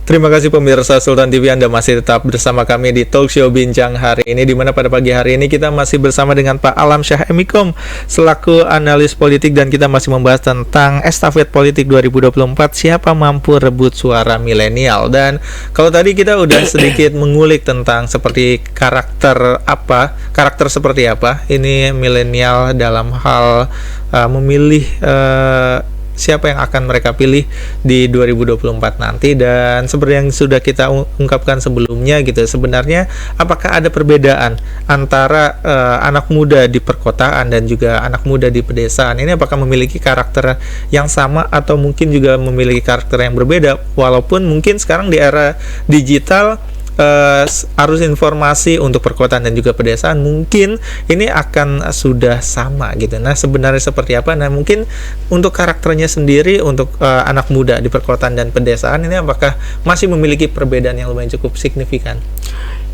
Terima kasih pemirsa Sultan TV, Anda masih tetap bersama kami di Talk Show Bincang hari ini, di mana pada pagi hari ini kita masih bersama dengan Pak Alam Syah Emikom selaku analis politik, dan kita masih membahas tentang estafet politik 2024, siapa mampu rebut suara milenial. Dan kalau tadi kita udah sedikit mengulik tentang seperti karakter seperti apa ini milenial dalam hal memilih siapa yang akan mereka pilih di 2024 nanti. Dan seperti yang sudah kita ungkapkan sebelumnya gitu, sebenarnya apakah ada perbedaan antara anak muda di perkotaan dan juga anak muda di pedesaan ini, apakah memiliki karakter yang sama atau mungkin juga memiliki karakter yang berbeda, walaupun mungkin sekarang di era digital arus informasi untuk perkotaan dan juga pedesaan mungkin ini akan sudah sama gitu. Nah, sebenarnya seperti apa? Nah, mungkin untuk karakternya sendiri untuk anak muda di perkotaan dan pedesaan ini apakah masih memiliki perbedaan yang lumayan cukup signifikan?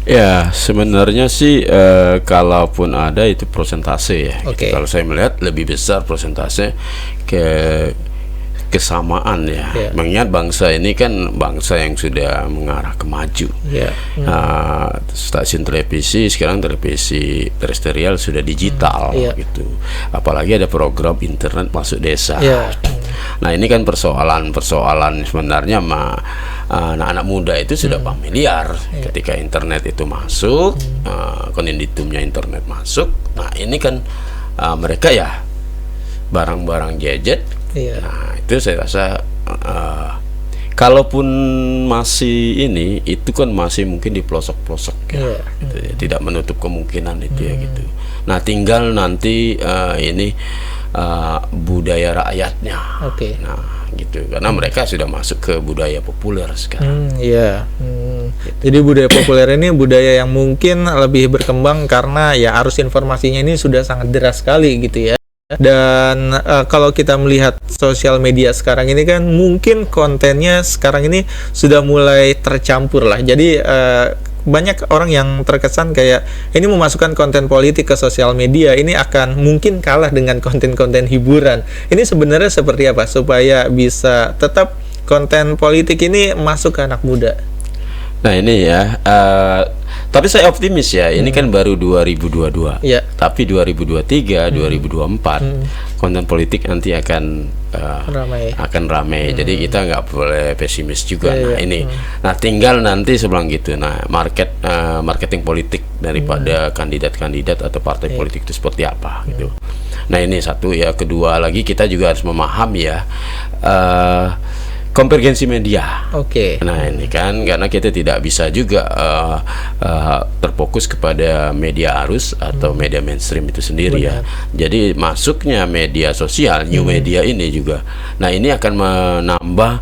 Ya, sebenarnya sih kalaupun ada itu persentase ya. Okay. Gitu. Kalau saya melihat lebih besar persentase kesamaan ya. Mengingat bangsa ini kan bangsa yang sudah mengarah ke maju. Stasiun televisi sekarang televisi terestrial sudah digital gitu. Apalagi ada program internet masuk desa. Nah, ini kan persoalan sebenarnya anak-anak muda itu sudah familiar ketika internet itu masuk, konditumnya internet masuk. Nah, ini kan mereka ya barang-barang gadget. Nah, itu saya rasa kalaupun masih ini, itu kan masih mungkin di pelosok-pelosok ya, gitu ya. Tidak menutup kemungkinan itu ya gitu. Nah, tinggal nanti ini budaya rakyatnya. Nah, gitu, karena mereka sudah masuk ke budaya populer sekarang. Gitu. Jadi budaya populer ini budaya yang mungkin lebih berkembang karena ya arus informasinya ini sudah sangat deras sekali gitu ya. Dan kalau kita melihat sosial media sekarang ini kan mungkin kontennya sekarang ini sudah mulai tercampur lah. Jadi banyak orang yang terkesan kayak ini memasukkan konten politik ke sosial media ini akan mungkin kalah dengan konten-konten hiburan. Ini sebenarnya seperti apa supaya bisa tetap konten politik ini masuk ke anak muda? Nah, ini ya, tapi saya optimis ya, ini kan baru 2022, tapi 2023, 2024 konten politik nanti akan ramai. Jadi kita nggak boleh pesimis juga. Nah, tinggal nanti sebelum gitu, marketing politik daripada kandidat-kandidat atau partai politik itu seperti apa gitu. Nah, ini satu ya. Kedua lagi, kita juga harus memahami ya, konvergensi media. Nah, ini kan karena kita tidak bisa juga terfokus kepada media arus atau media mainstream itu sendiri. Ya. Jadi masuknya media sosial, new media ini juga. Nah, ini akan menambah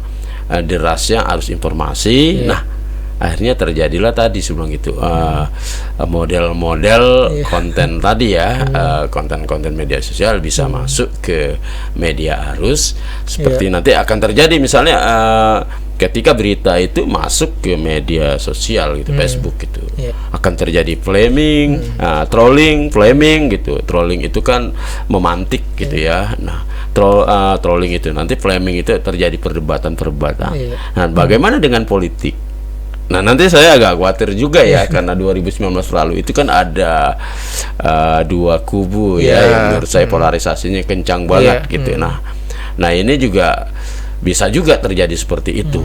derasnya arus informasi. Nah, akhirnya terjadilah tadi sebelum itu model-model konten tadi ya, konten-konten media sosial bisa masuk ke media arus seperti nanti akan terjadi misalnya ketika berita itu masuk ke media sosial gitu, Facebook gitu, akan terjadi flaming, trolling gitu. Trolling itu kan memantik gitu ya. Nah, trolling itu nanti flaming itu terjadi perdebatan. Nah, bagaimana dengan politik? Nah, nanti saya agak khawatir juga ya karena 2019 lalu itu kan ada dua kubu ya yang menurut saya polarisasinya kencang banget gitu. Nah, ini juga bisa juga terjadi seperti itu.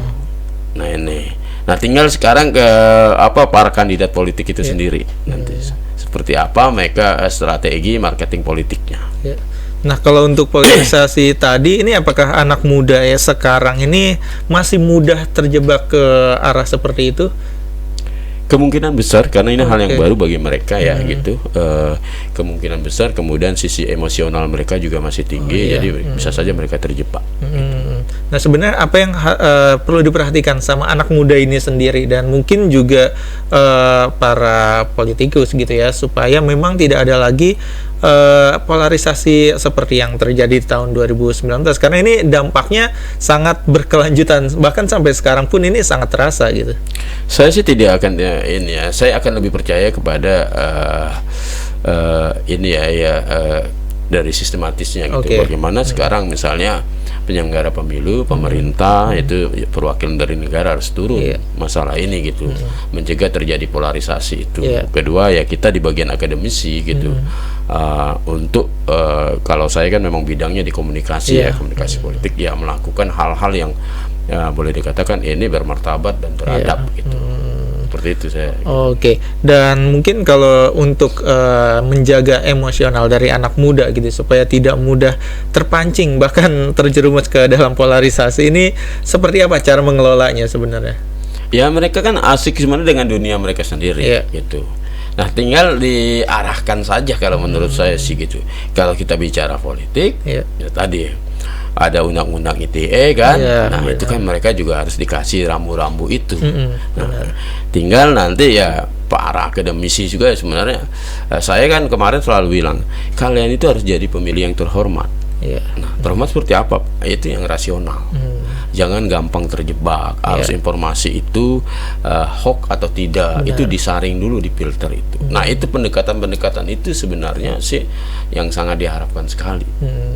Nah, ini. Nah, tinggal sekarang ke para kandidat politik itu sendiri nanti seperti apa mereka strategi marketing politiknya. Nah, kalau untuk polarisasi tadi ini apakah anak muda ya sekarang ini masih mudah terjebak ke arah seperti itu? Kemungkinan besar karena ini hal yang baru bagi mereka ya gitu. Kemungkinan besar, kemudian sisi emosional mereka juga masih tinggi, jadi bisa saja mereka terjebak. Nah, sebenarnya apa yang perlu diperhatikan sama anak muda ini sendiri dan mungkin juga para politikus gitu ya, supaya memang tidak ada lagi polarisasi seperti yang terjadi di tahun 2019, karena ini dampaknya sangat berkelanjutan, bahkan sampai sekarang pun ini sangat terasa gitu. Saya sih tidak akan ini ya, saya akan lebih percaya kepada ini ya dari sistematisnya gitu. Oke. Bagaimana sekarang misalnya penyelenggara pemilu, pemerintah itu perwakilan dari negara harus turun Iya. masalah ini gitu, mencegah terjadi polarisasi itu. Iya. Kedua ya kita di bagian akademisi gitu, untuk kalau saya kan memang bidangnya di komunikasi Iya. ya, komunikasi politik ya, melakukan hal-hal yang ya, boleh dikatakan ini bermartabat dan beradab gitu. Seperti itu saya. Oke, dan mungkin kalau untuk menjaga emosional dari anak muda gitu supaya tidak mudah terpancing bahkan terjerumus ke dalam polarisasi ini, seperti apa cara mengelolanya sebenarnya? Ya mereka kan asik sebenarnya dengan dunia mereka sendiri Iya. gitu. Nah tinggal diarahkan saja kalau menurut saya sih gitu. Kalau kita bicara politik, Iya. ya tadi ada undang-undang ITE kan, Iya, nah benar. itu kan mereka juga harus dikasih rambu-rambu itu. Nah, benar. tinggal nanti ya para akademisi juga sebenarnya, saya kan kemarin selalu bilang kalian itu harus jadi pemilih yang terhormat. Iya. Nah, terhormat seperti apa? Itu yang rasional. Jangan gampang terjebak. Harus informasi itu hoax atau tidak, itu disaring dulu, difilter itu. Nah, itu pendekatan-pendekatan itu sebenarnya sih yang sangat diharapkan sekali.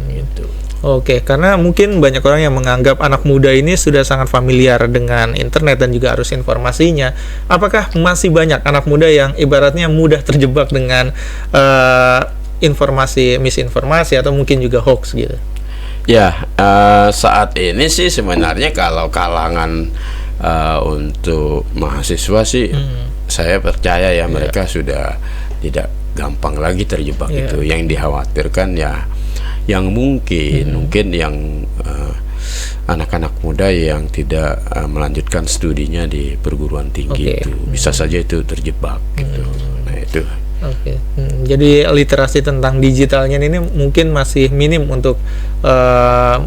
Gitu. Oke, karena mungkin banyak orang yang menganggap anak muda ini sudah sangat familiar dengan internet dan juga arus informasinya. Apakah masih banyak anak muda yang ibaratnya mudah terjebak dengan informasi, misinformasi atau mungkin juga hoax gitu? Ya, saat ini sih sebenarnya kalau kalangan untuk mahasiswa sih, saya percaya ya mereka sudah tidak gampang lagi terjebak itu. Yang dikhawatirkan ya, yang mungkin yang anak-anak muda yang tidak melanjutkan studinya di perguruan tinggi itu bisa saja itu terjebak gitu. Nah itu. Oke, jadi literasi tentang digitalnya ini mungkin masih minim untuk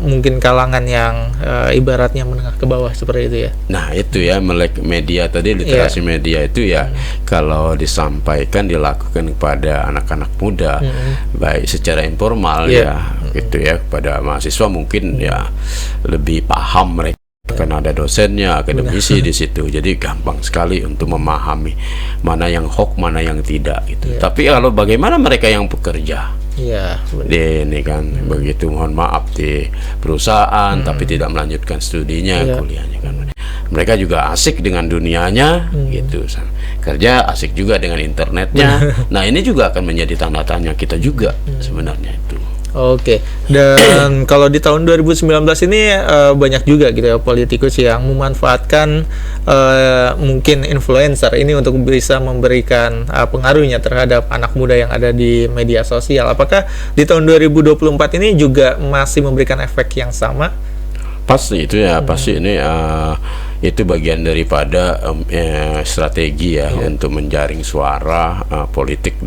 mungkin kalangan yang ibaratnya menengah ke bawah seperti itu ya. Nah itu ya, melek media tadi, literasi media itu ya kalau disampaikan, dilakukan kepada anak-anak muda baik secara informal ya gitu ya, kepada mahasiswa mungkin ya lebih paham mereka. Karena ada dosennya, akademisi di situ, jadi gampang sekali untuk memahami mana yang hoax, mana yang tidak gitu. Tapi kalau bagaimana mereka yang bekerja, ini kan begitu, mohon maaf, di perusahaan tapi tidak melanjutkan studinya, kuliahnya kan, mereka juga asik dengan dunianya gitu, kerja asik juga dengan internetnya. Nah ini juga akan menjadi tanda tanya kita juga sebenarnya itu. Oke, dan kalau di tahun 2019 ini banyak juga gitu ya politikus yang memanfaatkan mungkin influencer ini untuk bisa memberikan pengaruhnya terhadap anak muda yang ada di media sosial. Apakah di tahun 2024 ini juga masih memberikan efek yang sama? Pasti itu ya, pasti ini itu bagian daripada strategi ya untuk menjaring suara politik,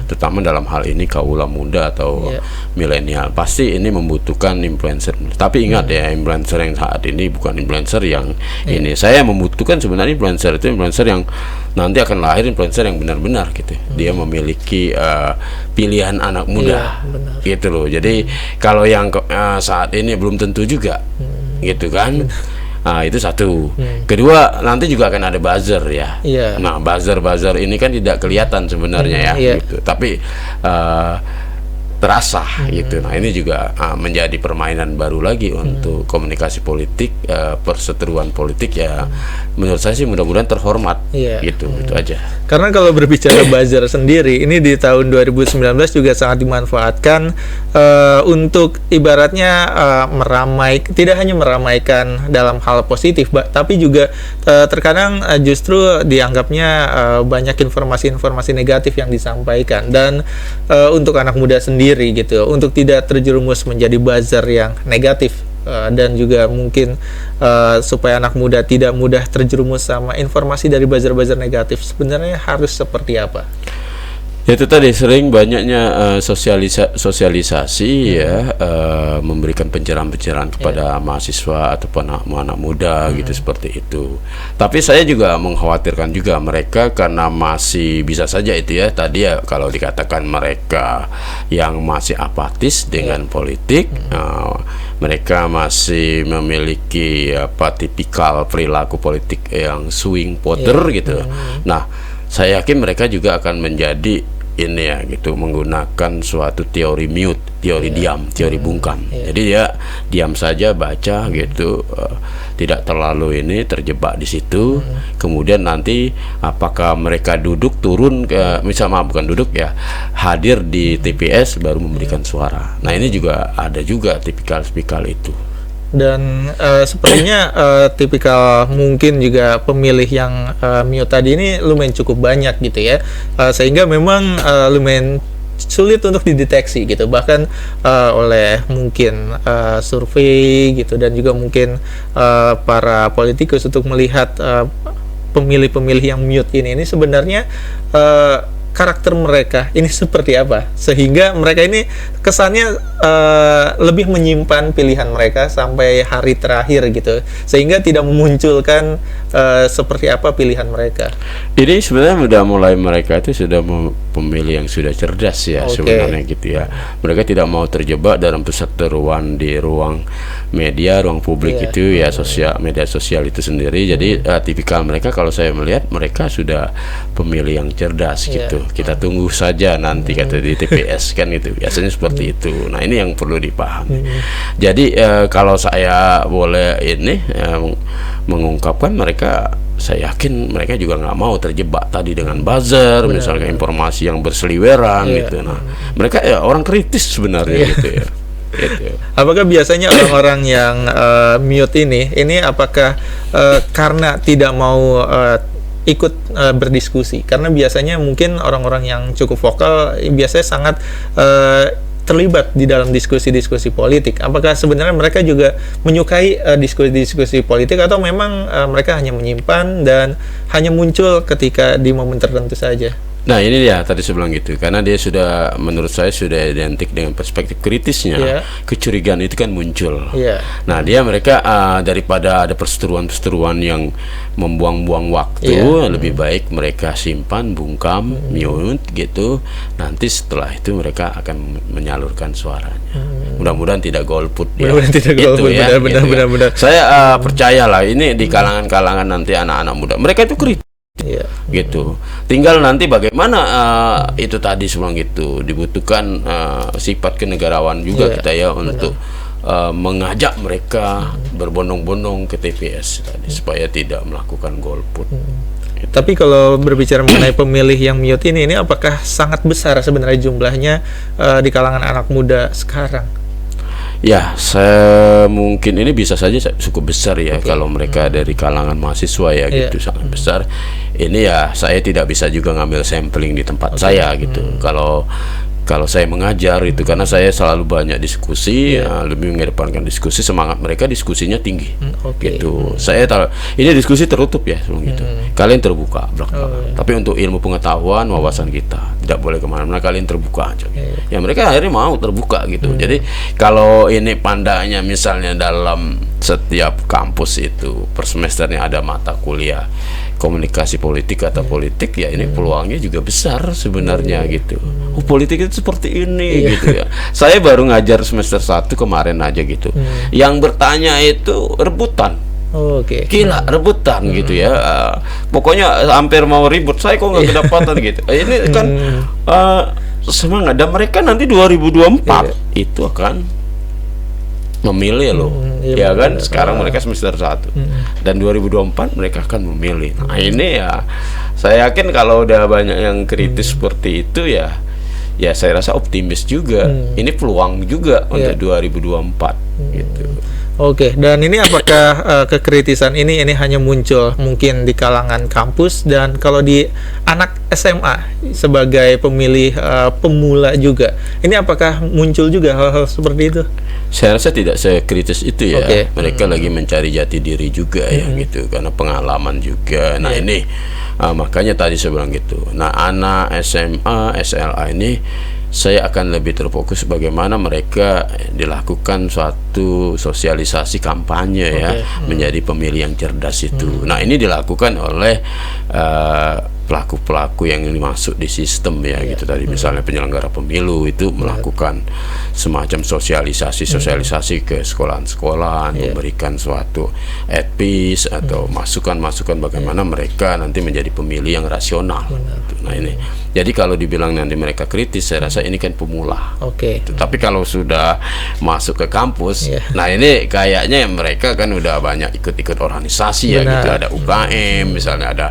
terutama dalam hal ini kaula muda atau milenial. Pasti ini membutuhkan influencer. Tapi ingat ya, influencer yang saat ini bukan influencer yang ini. Saya membutuhkan sebenarnya influencer itu influencer yang nanti akan lahir, influencer yang benar-benar gitu. Dia memiliki pilihan anak muda, gitu loh. Jadi kalau yang saat ini belum tentu juga, gitu kan. Nah itu satu. Kedua, nanti juga akan ada buzzer ya. Nah buzzer ini kan tidak kelihatan sebenarnya ya gitu. Tapi terasa gitu. Nah ini juga menjadi permainan baru lagi untuk komunikasi politik, perseteruan politik ya. Menurut saya sih mudah-mudahan terhormat gitu, itu aja. Karena kalau berbicara buzzer sendiri, ini di tahun 2019 juga sangat dimanfaatkan untuk ibaratnya tidak hanya meramaikan dalam hal positif, tapi juga terkadang justru dianggapnya banyak informasi-informasi negatif yang disampaikan. Dan untuk anak muda sendiri gitu, untuk tidak terjerumus menjadi buzzer yang negatif, dan juga mungkin supaya anak muda tidak mudah terjerumus sama informasi dari buzzer-buzzer negatif, sebenarnya harus seperti apa? Itu tadi sering banyaknya sosialisasi ya, memberikan pencerahan-pencerahan kepada mahasiswa ataupun anak muda gitu, seperti itu. Tapi saya juga mengkhawatirkan juga mereka, karena masih bisa saja itu ya tadi ya, kalau dikatakan mereka yang masih apatis dengan politik, mereka masih memiliki tipikal perilaku politik yang swing voter gitu. Nah saya yakin mereka juga akan menjadi ini ya gitu, menggunakan suatu teori mute, teori diam, teori bungkam. Jadi dia diam saja baca gitu, tidak terlalu ini terjebak di situ. Kemudian nanti apakah mereka duduk turun ke, misalnya bukan duduk ya, hadir di TPS baru memberikan suara. Nah ini juga ada juga tipikal itu. Dan sepertinya tipikal mungkin juga pemilih yang mute tadi ini lumayan cukup banyak gitu ya, sehingga memang lumayan sulit untuk dideteksi gitu, bahkan oleh mungkin survei gitu, dan juga mungkin para politikus untuk melihat pemilih-pemilih yang mute ini sebenarnya karakter mereka ini seperti apa, sehingga mereka ini kesannya lebih menyimpan pilihan mereka sampai hari terakhir gitu, sehingga tidak memunculkan seperti apa pilihan mereka. Ini sebenarnya sudah mulai, mereka itu sudah pemilih yang sudah cerdas ya, sebenarnya gitu ya. Mereka tidak mau terjebak dalam perseteruan di ruang media, ruang publik itu ya, media sosial itu sendiri. Jadi tipikal mereka, kalau saya melihat mereka sudah pemilih yang cerdas gitu. Kita tunggu saja nanti kata di TPS kan gitu, biasanya seperti itu. Nah ini yang perlu dipahami. Jadi kalau saya boleh ini mengungkapkan, mereka, saya yakin mereka juga nggak mau terjebak tadi dengan buzzer, misalnya informasi yang berseliweran gitu. Nah mereka ya orang kritis sebenarnya gitu ya. Gitu. Apakah biasanya orang-orang yang mute ini apakah karena tidak mau ikut berdiskusi? Karena biasanya mungkin orang-orang yang cukup vokal biasanya sangat terlibat di dalam diskusi-diskusi politik. Apakah sebenarnya mereka juga menyukai diskusi-diskusi politik, atau memang mereka hanya menyimpan dan hanya muncul ketika di momen tertentu saja? Nah ini dia tadi saya bilang gitu, karena dia sudah, menurut saya sudah identik dengan perspektif kritisnya, kecurigaan itu kan muncul. Nah mereka daripada ada perseteruan yang membuang-buang waktu, lebih baik mereka simpan, bungkam, mute gitu. Nanti setelah itu mereka akan menyalurkan suaranya. Mudah-mudahan tidak golput ya. Mudah-mudahan tidak golput, ya, benar-benar. Saya percayalah ini di kalangan-kalangan nanti anak-anak muda, mereka itu kritis. Gitu. Tinggal nanti bagaimana itu tadi sebelum gitu, dibutuhkan sifat kenegarawan juga kita ya, untuk mengajak mereka berbondong-bondong ke TPS tadi, supaya tidak melakukan golput. Gitu. Tapi kalau berbicara mengenai pemilih yang mute ini apakah sangat besar sebenarnya jumlahnya di kalangan anak muda sekarang? Ya, mungkin ini bisa saja cukup besar ya, kalau mereka dari kalangan mahasiswa ya gitu, sangat besar. Ini ya saya tidak bisa juga ngambil sampling di tempat saya gitu. Kalau saya mengajar itu, karena saya selalu banyak diskusi, lebih mengedepankan diskusi, semangat mereka diskusinya tinggi, gitu. Saya ini diskusi tertutup ya, gitu. Kalian terbuka belakang, tapi untuk ilmu pengetahuan, wawasan kita tidak boleh kemana-mana, kalian terbuka aja. Ya mereka akhirnya mau terbuka gitu. Jadi kalau ini pandangnya misalnya dalam setiap kampus itu per semesternya ada mata kuliah komunikasi politik atau politik, ya ini peluangnya juga besar sebenarnya gitu. Politik itu seperti ini gitu ya. Saya baru ngajar semester 1 kemarin aja gitu. Yang bertanya itu rebutan. Gila, rebutan gitu ya. Pokoknya hampir mau ribut, saya kok nggak kedapatan gitu. Ini kan semangat, dan mereka nanti 2024 itu akan memilih loh, ya kan? Sekarang mereka semester 1 dan 2024 mereka akan memilih. Nah ini ya, saya yakin kalau udah banyak yang kritis seperti itu ya saya rasa optimis juga. Ini peluang juga untuk 2024 gitu. Dan ini apakah kekritisan ini hanya muncul mungkin di kalangan kampus, dan kalau di anak SMA sebagai pemilih pemula juga, ini apakah muncul juga hal-hal seperti itu? Saya rasa tidak sekritis itu ya. Mereka lagi mencari jati diri juga ya gitu, karena pengalaman juga. Nah ini makanya tadi saya bilang gitu. Nah anak SMA, SLA ini saya akan lebih terfokus bagaimana mereka dilakukan suatu sosialisasi kampanye menjadi pemilih yang cerdas itu. Nah ini dilakukan oleh pelaku-pelaku yang masuk di sistem ya gitu tadi, misalnya penyelenggara pemilu itu melakukan semacam sosialisasi ke sekolahan-sekolahan, memberikan suatu advice atau masukan-masukan bagaimana mereka nanti menjadi pemilih yang rasional. Nah ini, jadi kalau dibilang nanti mereka kritis, saya rasa ini kan pemula. Tapi kalau sudah masuk ke kampus, nah ini kayaknya mereka kan udah banyak ikut-ikut organisasi ya gitu, ada UKM, misalnya ada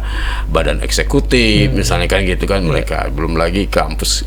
badan eksekutif, misalnya kan gitu kan mereka, belum lagi kampus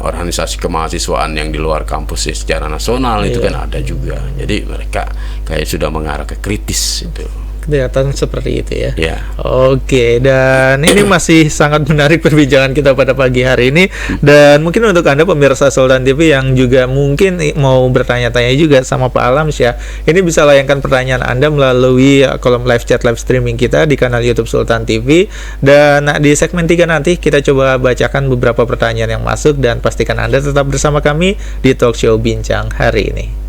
organisasi kemahasiswaan yang di luar kampus secara nasional itu kan ada juga. Jadi mereka kayak sudah mengarah ke kritis itu. Kelihatan seperti itu ya. Ya. Oke, dan ini masih sangat menarik perbincangan kita pada pagi hari ini. Dan mungkin untuk Anda pemirsa Sultan TV yang juga mungkin mau bertanya-tanya juga sama Pak Alamsyah, ini bisa layangkan pertanyaan Anda melalui kolom live chat live streaming kita di kanal YouTube Sultan TV. Dan di segmen 3 nanti kita coba bacakan beberapa pertanyaan yang masuk, dan pastikan Anda tetap bersama kami di Talk Show Bincang hari ini.